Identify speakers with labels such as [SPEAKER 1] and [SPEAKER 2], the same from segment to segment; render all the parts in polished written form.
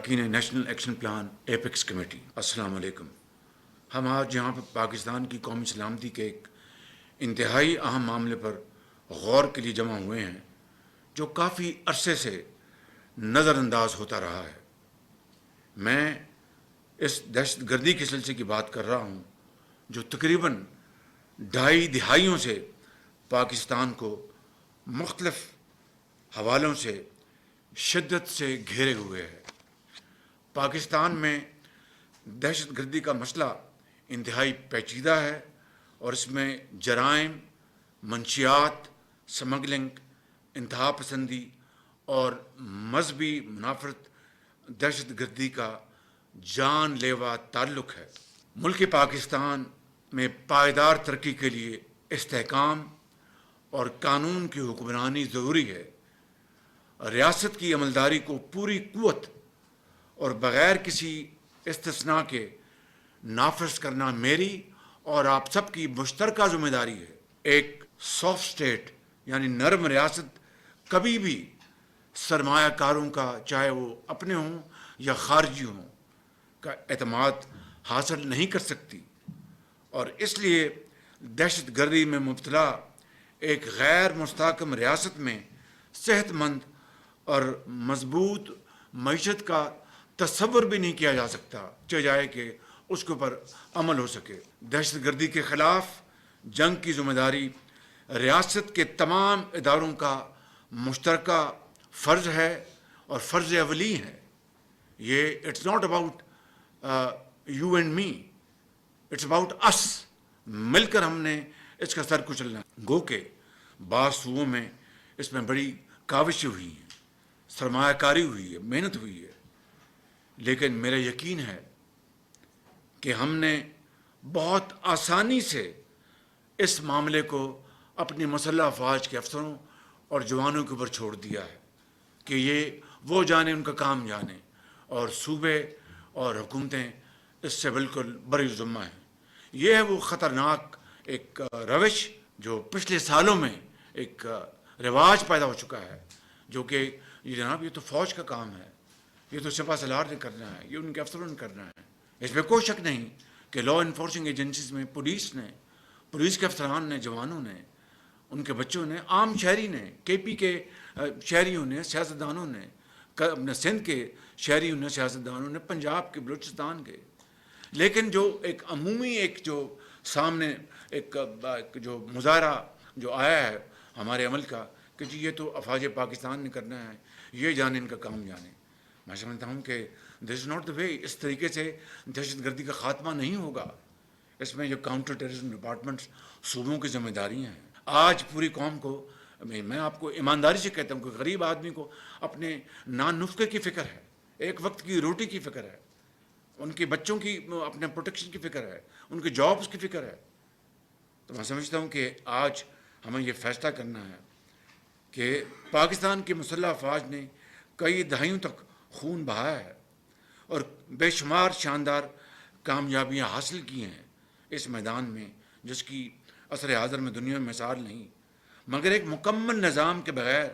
[SPEAKER 1] اراکین national action plan apex committee, السلام علیکم۔ ہم آج یہاں پر پاکستان کی قومی سلامتی کے ایک انتہائی اہم معاملے پر غور کے لیے جمع ہوئے ہیں جو کافی عرصے سے نظر انداز ہوتا رہا ہے۔ میں اس دہشت گردی کے سلسلے کی بات کر رہا ہوں جو تقریباً 2.5 دہائیوں سے پاکستان کو مختلف حوالوں سے شدت سے گھیرے ہوئے ہے۔ پاکستان میں دہشت گردی کا مسئلہ انتہائی پیچیدہ ہے اور اس میں جرائم، منشیات، سمگلنگ، انتہا پسندی اور مذہبی منافرت دہشت گردی کا جان لیوا تعلق ہے۔ ملک پاکستان میں پائیدار ترقی کے لیے استحکام اور قانون کی حکمرانی ضروری ہے۔ ریاست کی عملداری کو پوری قوت اور بغیر کسی استثناء کے نافذ کرنا میری اور آپ سب کی مشترکہ ذمہ داری ہے۔ ایک سافٹ اسٹیٹ یعنی نرم ریاست کبھی بھی سرمایہ کاروں کا، چاہے وہ اپنے ہوں یا خارجی ہوں، کا اعتماد حاصل نہیں کر سکتی، اور اس لیے دہشت گردی میں مبتلا ایک غیر مستحکم ریاست میں صحت مند اور مضبوط معیشت کا تصور بھی نہیں کیا جا سکتا، چاہے کہ اس کے اوپر عمل ہو سکے۔ دہشت گردی کے خلاف جنگ کی ذمہ داری ریاست کے تمام اداروں کا مشترکہ فرض ہے اور فرض اولی ہے۔ یہ it's not about you and me, it's about us. مل کر ہم نے اس کا سر کچلنا ہے۔ گو کہ بعض صوبوں میں اس میں بڑی کاوشیں ہوئی ہیں، سرمایہ کاری ہوئی ہے، محنت ہوئی ہے، لیکن میرا یقین ہے کہ ہم نے بہت آسانی سے اس معاملے کو اپنی مسلح افواج کے افسروں اور جوانوں کے اوپر چھوڑ دیا ہے کہ یہ وہ جانے، ان کا کام جانے، اور صوبے اور حکومتیں اس سے بالکل بری ذمہ ہیں۔ یہ ہے وہ خطرناک ایک روش جو پچھلے سالوں میں ایک رواج پیدا ہو چکا ہے، جو کہ یہ جناب یہ تو فوج کا کام ہے، یہ تو سپہ سالار نے کرنا ہے، یہ ان کے افسروں نے کرنا ہے۔ اس میں کوئی شک نہیں کہ لا انفورسنگ ایجنسیز میں پولیس کے افسران نے، جوانوں نے، ان کے بچوں نے، عام شہری نے، کے پی کے شہریوں نے، سیاستدانوں نے، اپنے سندھ کے شہریوں نے، سیاستدانوں نے، پنجاب کے، بلوچستان کے، لیکن جو ایک عمومی ایک جو سامنے ایک جو مظاہرہ جو آیا ہے ہمارے عمل کا کہ جی یہ تو افواج پاکستان نے کرنا ہے، یہ جانے ان کا کام جانے، میں سمجھتا ہوں کہ دس از ناٹ دا وے۔ اس طریقے سے دہشت گردی کا خاتمہ نہیں ہوگا۔ اس میں جو کاؤنٹر ٹیررزم ڈپارٹمنٹس صوبوں کی ذمہ داریاں ہیں۔ آج پوری قوم کو، میں آپ کو ایمانداری سے کہتا ہوں کہ غریب آدمی کو اپنے نان نسخے کی فکر ہے، ایک وقت کی روٹی کی فکر ہے، ان کے بچوں کی اپنے پروٹیکشن کی فکر ہے، ان کے جابس کی فکر ہے۔ تو میں سمجھتا ہوں کہ آج ہمیں یہ فیصلہ کرنا ہے کہ پاکستان کی مسلح افواج نے کئی دہائیوں تک خون بہایا ہے اور بے شمار شاندار کامیابیاں حاصل کی ہیں اس میدان میں، جس کی عصر حاضر میں دنیا میں مثال نہیں، مگر ایک مکمل نظام کے بغیر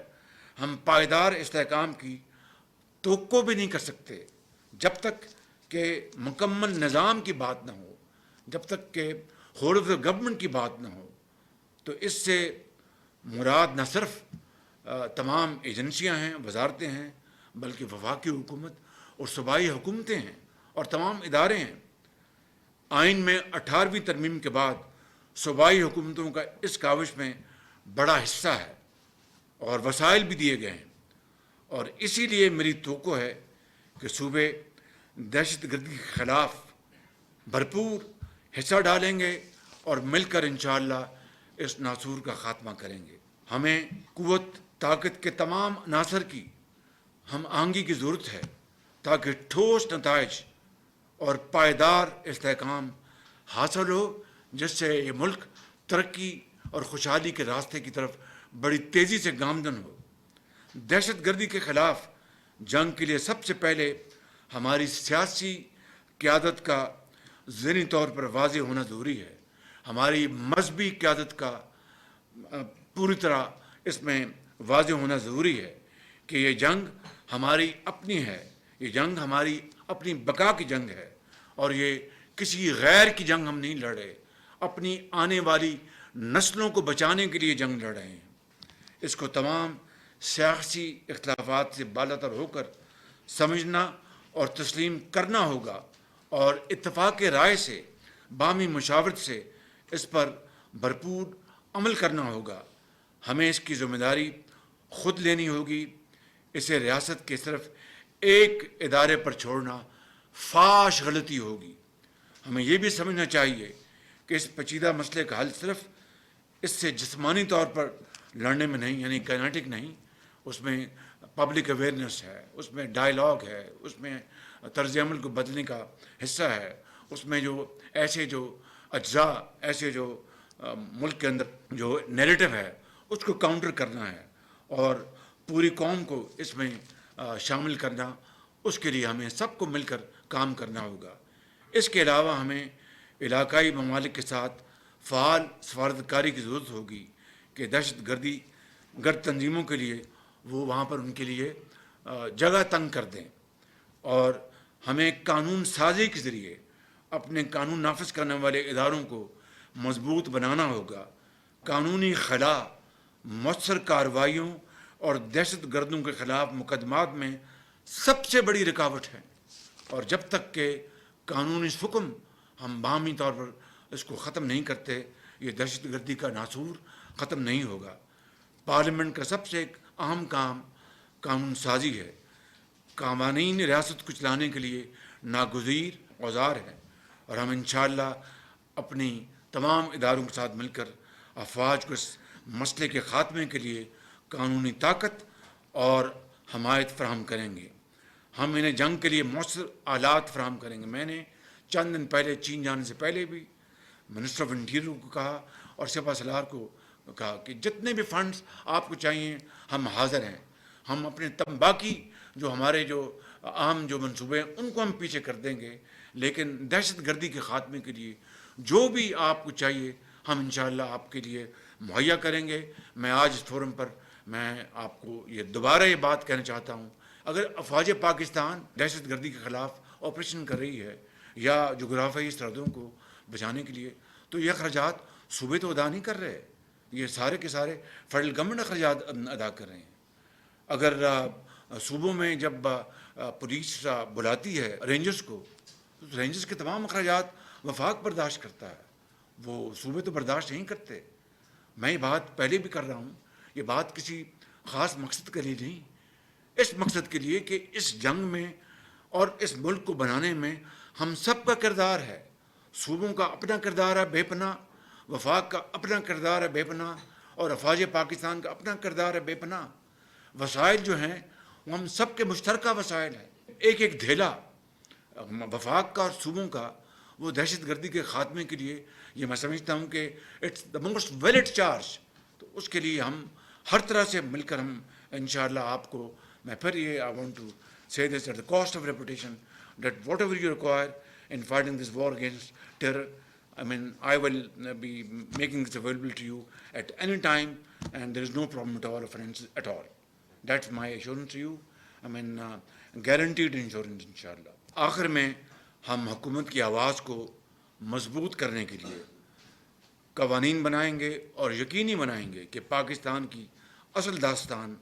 [SPEAKER 1] ہم پائیدار استحکام کی توقع بھی نہیں کر سکتے۔ جب تک کہ مکمل نظام کی بات نہ ہو، جب تک کہ ہول آف دا گورنمنٹ کی بات نہ ہو، تو اس سے مراد نہ صرف تمام ایجنسیاں ہیں، وزارتیں ہیں، بلکہ وفاقی حکومت اور صوبائی حکومتیں ہیں اور تمام ادارے ہیں۔ آئین میں 18ویں ترمیم کے بعد صوبائی حکومتوں کا اس کاوش میں بڑا حصہ ہے اور وسائل بھی دیے گئے ہیں، اور اسی لیے میری توقع ہے کہ صوبے دہشت گردی کے خلاف بھرپور حصہ ڈالیں گے اور مل کر انشاءاللہ اس ناسور کا خاتمہ کریں گے۔ ہمیں قوت طاقت کے تمام عناصر کی ہم آہنگی کی ضرورت ہے تاکہ ٹھوس نتائج اور پائیدار استحکام حاصل ہو، جس سے یہ ملک ترقی اور خوشحالی کے راستے کی طرف بڑی تیزی سے گامزن ہو۔ دہشت گردی کے خلاف جنگ کے لیے سب سے پہلے ہماری سیاسی قیادت کا ذہنی طور پر واضح ہونا ضروری ہے، ہماری مذہبی قیادت کا پوری طرح اس میں واضح ہونا ضروری ہے کہ یہ جنگ ہماری اپنی ہے، یہ جنگ ہماری اپنی بقا کی جنگ ہے، اور یہ کسی غیر کی جنگ ہم نہیں لڑ رہے، اپنی آنے والی نسلوں کو بچانے کے لیے جنگ لڑ رہے ہیں۔ اس کو تمام سیاسی اختلافات سے بالاتر ہو کر سمجھنا اور تسلیم کرنا ہوگا، اور اتفاق رائے سے، باہمی مشاورت سے اس پر بھرپور عمل کرنا ہوگا۔ ہمیں اس کی ذمہ داری خود لینی ہوگی۔ اسے ریاست کے صرف ایک ادارے پر چھوڑنا فاش غلطی ہوگی۔ ہمیں یہ بھی سمجھنا چاہیے کہ اس پیچیدہ مسئلے کا حل صرف اس سے جسمانی طور پر لڑنے میں نہیں، یعنی کائنیٹک نہیں، اس میں پبلک اویئرنیس ہے، اس میں ڈائیلاگ ہے، اس میں طرز عمل کو بدلنے کا حصہ ہے، اس میں جو ایسے جو اجزاء، ایسے جو ملک کے اندر جو نیریٹو ہے اس کو کاؤنٹر کرنا ہے، اور پوری قوم کو اس میں شامل کرنا، اس کے لیے ہمیں سب کو مل کر کام کرنا ہوگا۔ اس کے علاوہ ہمیں علاقائی ممالک کے ساتھ فعال سفارتکاری کی ضرورت ہوگی کہ دہشت گرد تنظیموں کے لیے وہ وہاں پر ان کے لیے جگہ تنگ کر دیں، اور ہمیں قانون سازی کے ذریعے اپنے قانون نافذ کرنے والے اداروں کو مضبوط بنانا ہوگا۔ قانونی خلا مؤثر کارروائیوں اور دہشت گردوں کے خلاف مقدمات میں سب سے بڑی رکاوٹ ہے، اور جب تک کہ قانونی حکم ہم باہمی طور پر اس کو ختم نہیں کرتے، یہ دہشت گردی کا ناسور ختم نہیں ہوگا۔ پارلیمنٹ کا سب سے ایک اہم کام قانون سازی ہے۔ قوانین ریاست کو چلانے کے لیے ناگزیر اوزار ہے، اور ہم انشاءاللہ اپنی تمام اداروں کے ساتھ مل کر افواج کو اس مسئلے کے خاتمے کے لیے قانونی طاقت اور حمایت فراہم کریں گے۔ ہم انہیں جنگ کے لیے مؤثر آلات فراہم کریں گے۔ میں نے چند دن پہلے چین جانے سے پہلے بھی منسٹر آف انٹیریئر کو کہا اور سپہ سالار کو کہا کہ جتنے بھی فنڈز آپ کو چاہیے ہم حاضر ہیں۔ ہم اپنے باقی جو ہمارے جو عام جو منصوبے ہیں ان کو ہم پیچھے کر دیں گے، لیکن دہشت گردی کے خاتمے کے لیے جو بھی آپ کو چاہیے ہم انشاءاللہ آپ کے لیے مہیا کریں گے۔ میں آج اس فورم پر میں آپ کو یہ دوبارہ یہ بات کہنا چاہتا ہوں، اگر افواج پاکستان دہشت گردی کے خلاف آپریشن کر رہی ہے یا جغرافیائی سرحدوں کو بچانے کے لیے، تو یہ اخراجات صوبے تو ادا نہیں کر رہے، یہ سارے کے سارے فیڈرل گورنمنٹ اخراجات ادا کر رہے ہیں۔ اگر صوبوں میں جب پولیس بلاتی ہے رینجرز کو، تو رینجرز کے تمام اخراجات وفاق برداشت کرتا ہے، وہ صوبے تو برداشت نہیں کرتے۔ میں یہ بات پہلے بھی کر رہا ہوں، یہ بات کسی خاص مقصد کے لیے نہیں، اس مقصد کے لیے کہ اس جنگ میں اور اس ملک کو بنانے میں ہم سب کا کردار ہے۔ صوبوں کا اپنا کردار ہے بے پناہ، وفاق کا اپنا کردار ہے بے پناہ، اور افواج پاکستان کا اپنا کردار ہے بے پناہ۔ وسائل جو ہیں وہ ہم سب کے مشترکہ وسائل ہیں۔ ایک ایک دھیلا وفاق کا اور صوبوں کا وہ دہشت گردی کے خاتمے کے لیے، یہ میں سمجھتا ہوں کہ it's the most valid charge. تو اس کے لیے ہم ہر طرح سے مل کر ہم انشاءاللہ آپ کو، میں پھر یہ I want to say this at the cost of reputation, that whatever you require in fighting this war against terror, I mean, I will be making this available to you at any time, and there is no problem at all of finances at all. That's my assurance to you. I mean, guaranteed insurance, inshallah. آخر میں ہم حکومت کی آواز کو مضبوط کرنے کے لیے قوانین بنائیں گے اور یقینی بنائیں گے کہ پاکستان کی اصل داستان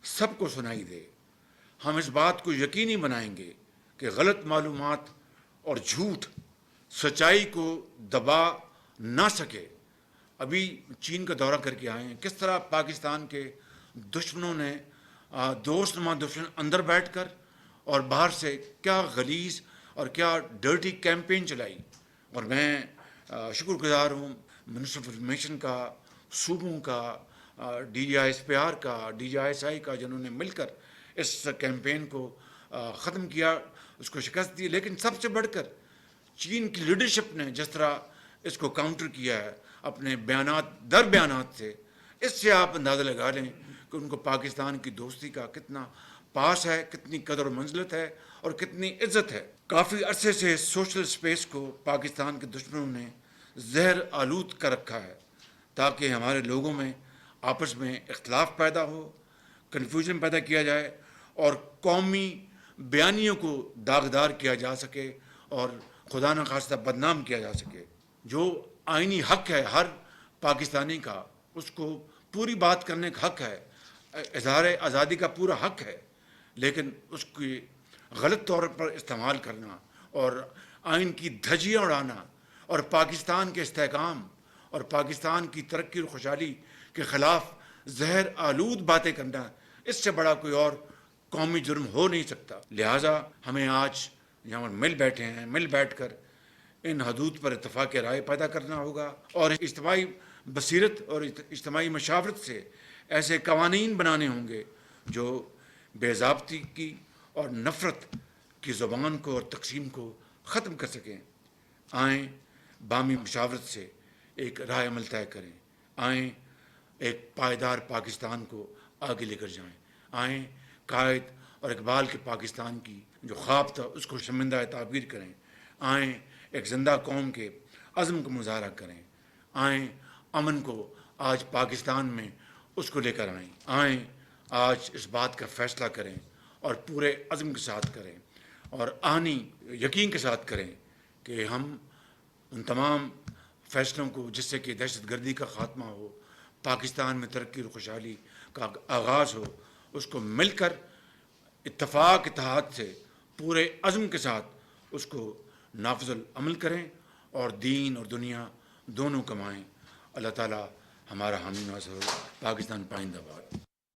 [SPEAKER 1] سب کو سنائی دے۔ ہم اس بات کو یقینی بنائیں گے کہ غلط معلومات اور جھوٹ سچائی کو دبا نہ سکے۔ ابھی چین کا دورہ کر کے آئے ہیں، کس طرح پاکستان کے دشمنوں نے دوست نما دشمن اندر بیٹھ کر اور باہر سے کیا غلیظ اور کیا ڈرٹی کیمپین چلائی۔ اور میں شکر گزار ہوں منسٹر آف انفارمیشن کا، صوبوں کا، D G I S P R کا، D G I S I کا، جنہوں نے مل کر اس کیمپین کو ختم کیا، اس کو شکست دی۔ لیکن سب سے بڑھ کر چین کی لیڈرشپ نے جس طرح اس کو کاؤنٹر کیا ہے اپنے بیانات در بیانات سے، اس سے آپ اندازہ لگا لیں کہ ان کو پاکستان کی دوستی کا کتنا پاس ہے، کتنی قدر و منزلت ہے اور کتنی عزت ہے۔ کافی عرصے سے سوشل سپیس کو پاکستان کے دشمنوں نے زہر آلود کر رکھا ہے تاکہ ہمارے لوگوں میں آپس میں اختلاف پیدا ہو، کنفیوژن پیدا کیا جائے اور قومی بیانیوں کو داغدار کیا جا سکے اور خدا نخواستہ بدنام کیا جا سکے۔ جو آئینی حق ہے ہر پاکستانی کا، اس کو پوری بات کرنے کا حق ہے، اظہار آزادی کا پورا حق ہے، لیکن اس کی غلط طور پر استعمال کرنا اور آئین کی دھجیاں اڑانا اور پاکستان کے استحکام اور پاکستان کی ترقی اور خوشحالی کے خلاف زہر آلود باتیں کرنا، اس سے بڑا کوئی اور قومی جرم ہو نہیں سکتا۔ لہٰذا ہمیں آج یہاں مل بیٹھے ہیں، مل بیٹھ کر ان حدود پر اتفاق رائے پیدا کرنا ہوگا اور اجتماعی بصیرت اور اجتماعی مشاورت سے ایسے قوانین بنانے ہوں گے جو بے ضابطگی کی اور نفرت کی زبان کو اور تقسیم کو ختم کر سکیں۔ آئیں بامی مشاورت سے ایک رائے عمل طے کریں، آئیں ایک پائیدار پاکستان کو آگے لے کر جائیں، آئیں قائد اور اقبال کے پاکستان کی جو خواب تھا اس کو شرمندہ تعبیر کریں، آئیں ایک زندہ قوم کے عزم کو مظاہرہ کریں، آئیں امن کو آج پاکستان میں اس کو لے کر آئیں، آئیں آج اس بات کا فیصلہ کریں اور پورے عزم کے ساتھ کریں اور آنی یقین کے ساتھ کریں کہ ہم ان تمام فیصلوں کو جس سے کہ دہشت گردی کا خاتمہ ہو، پاکستان میں ترقی اور خوشحالی کا آغاز ہو، اس کو مل کر اتفاق اتحاد سے پورے عزم کے ساتھ اس کو نافذ العمل کریں اور دین اور دنیا دونوں کمائیں۔ اللہ تعالی ہمارا حامی ناصر ہو۔ پاکستان پائندہ باد۔